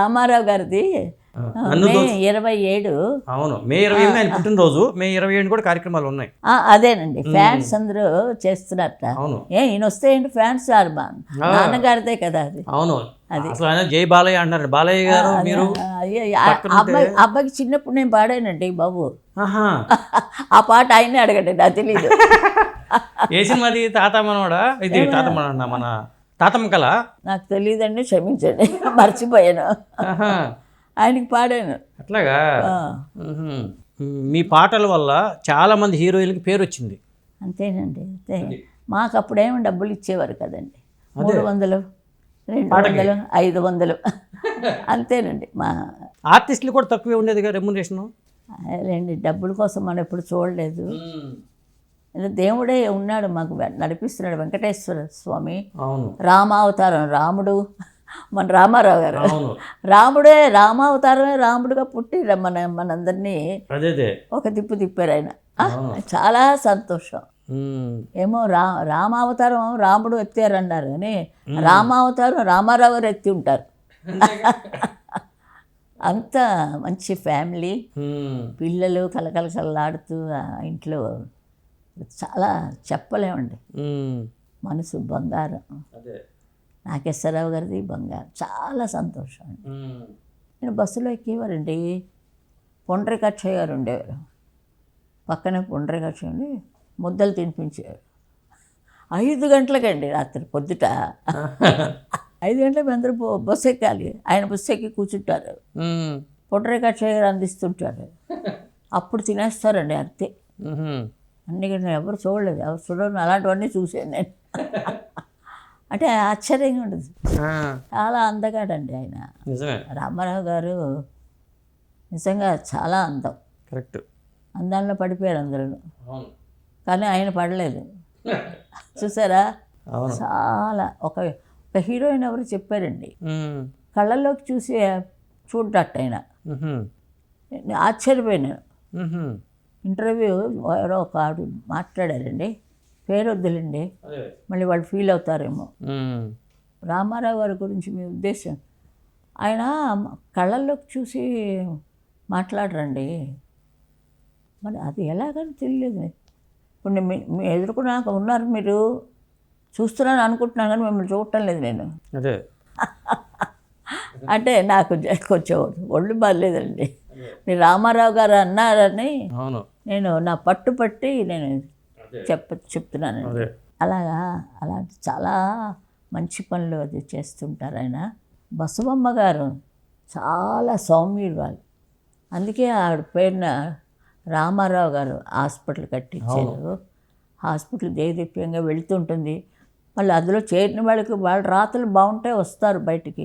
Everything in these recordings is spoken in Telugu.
రామారావు గారిది మే 27. అవును, మే 27 ఆయన పుట్టినరోజు. మే 27 కూడా కార్యక్రమాలు ఉన్నాయి. అదేనండి, ఫ్యాన్స్ అందరూ చేస్తున్నారట. అవును, ఈయన వస్తే ఏంటి ఫ్యాన్స్ సార్ మా నాన్నగారిదే కదా అది. అవును, అది అసలు ఆయన జై బాలయ్య అంటారు. బాలయ్య గారు మీరు అబ్బాయికి చిన్నప్పుడు నేను పాడానండి బాబు. ఆ పాట ఆయనే అడగండి, నాకు తెలీదు. ఏ సినిమాది? తాత మనవాడా? ఇది తాత మన తాతమ్మ కళ. నాకు తెలియదండి, క్షమించండి, మర్చిపోయాను. ఆయనకి పాడాను. అట్లాగా. మీ పాటల వల్ల చాలా మంది హీరోయిన్కి పేరు వచ్చింది. అంతేనండి, అంతే. మాకు అప్పుడేమో డబ్బులు ఇచ్చేవారు కదండి, 300, 200, 500 అంతేనండి. మా ఆర్టిస్టులు కూడా తక్కువే ఉండేదిగా రెమ్యునరేషను. లేండి, డబ్బుల కోసం మనం ఎప్పుడు చూడలేదు. దేవుడే ఉన్నాడు మాకు, నడిపిస్తున్నాడు. వెంకటేశ్వర స్వామి, రామావతారం రాముడు, మన రామారావు గారు. రాముడే రామావతారమే, రాముడుగా పుట్టి మనందరినీ ఒక తిప్పు తిప్పారు ఆయన. చాలా సంతోషం. ఏమో రామావతారం రాముడు ఎత్తారన్నారు కానీ రామావతారం రామారావు గారు ఎత్తి ఉంటారు. అంత మంచి ఫ్యామిలీ, పిల్లలు కలకలకలాడుతూ ఇంట్లో చాలా చెప్పలేమండి. మనసు బంగారం. నాగేశ్వరరావు గారిది బంగారం. చాలా సంతోషం అండి. నేను బస్సులో ఎక్కేవారండి, పొండ్రకక్షయ్య గారు ఉండేవారు పక్కనే. పొండ్రకక్షయ్య ఉండి ముద్దలు తినిపించేవారు. 5 గంటలకండి, రాత్రి పొద్దుట 5 గంటలకు అందరూ బస్సు ఎక్కాలి. ఆయన బస్సు ఎక్కి కూర్చుంటారు, పొండ్రకక్షయ్య గారు అందిస్తుంటారు. అప్పుడు తినేస్తారండి, అంతే. అందుకని ఎవరు చూడలేదు, ఎవరు చూడని అలాంటివన్నీ చూశాను నేను. అంటే ఆశ్చర్యంగా ఉండదు. చాలా అందగాడండి ఆయన. రామారావు గారు నిజంగా చాలా అందం. కరెక్ట్. అందంలో పడిపోయారు అందరూ, కానీ ఆయన పడలేదు. చూసారా? చాలా ఒక హీరోయిన్ ఎవరు చెప్పారండి, కళ్ళల్లోకి చూసి చూడటట్టు ఆయన. ఆశ్చర్యపోయినాను. ఇంటర్వ్యూ ఎవరో ఒక ఆవిడ మాట్లాడారండి, పేరు వద్దులండి, మళ్ళీ వాళ్ళు ఫీల్ అవుతారేమో. రామారావు గారి గురించి మీ ఉద్దేశం? ఆయన కళ్ళల్లోకి చూసి మాట్లాడరండి, మరి అది ఎలాగని తెలియలేదు. ఇప్పుడు మీ ఎదురుకున్నా ఉన్నారు, మీరు చూస్తున్నాను అనుకుంటున్నాను కానీ మిమ్మల్ని చూడటం లేదు నేను. అదే అంటే నాకు కొంచెం ఒళ్ళు బాగాలేదండి. మీరు రామారావు గారు అన్నారని నేను నా పట్టుపట్టి నేను చెప్తున్నానండి. అలాంటి చాలా మంచి పనులు అది చేస్తుంటారు ఆయన. బసవమ్మ గారు చాలా సౌమ్యురాలు, అందుకే ఆవిడ పేరున రామారావు గారు హాస్పిటల్ కట్టించారు. హాస్పిటల్ దేదీప్యంగా వెళుతుంటుంది. మళ్ళీ అందులో చేరిన వాళ్ళకి వాళ్ళ రాతలు బాగుంటే వస్తారు బయటికి,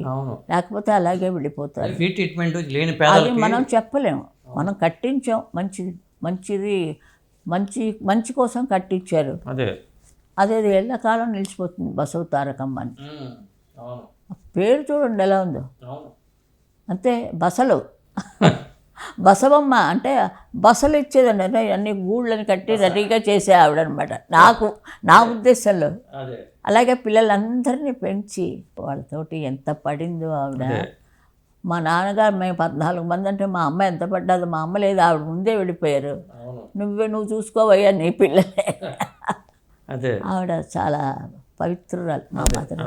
లేకపోతే అలాగే వెళ్ళిపోతారు. అది మనం చెప్పలేము. మనం కట్టించాం, మంచి కోసం కట్టించారు. అదే ఎల్లకాలం నిలిచిపోతుంది బసవ తారకమ్మ అని. పేరు చూడండి ఎలా ఉందో. అంతే, బసలు బసవమ్మ అంటే బసలు ఇచ్చేదండి, అన్ని గూళ్ళని కట్టి రెడీగా చేసే ఆవిడనమాట. నా ఉద్దేశంలో. అలాగే పిల్లలందరినీ పెంచి వాళ్ళతోటి ఎంత పడిందో ఆవిడ. మా నాన్నగారు మేము 14 మంది అంటే మా అమ్మ ఎంత పడ్డాదో, మా అమ్మ లేదు, ఆవిడ ముందే వెళ్ళిపోయారు. నువ్వు చూసుకోవయ్యా నీ పిల్లలే. ఆవిడ చాలా పవిత్రురాలు మా మాత్రం.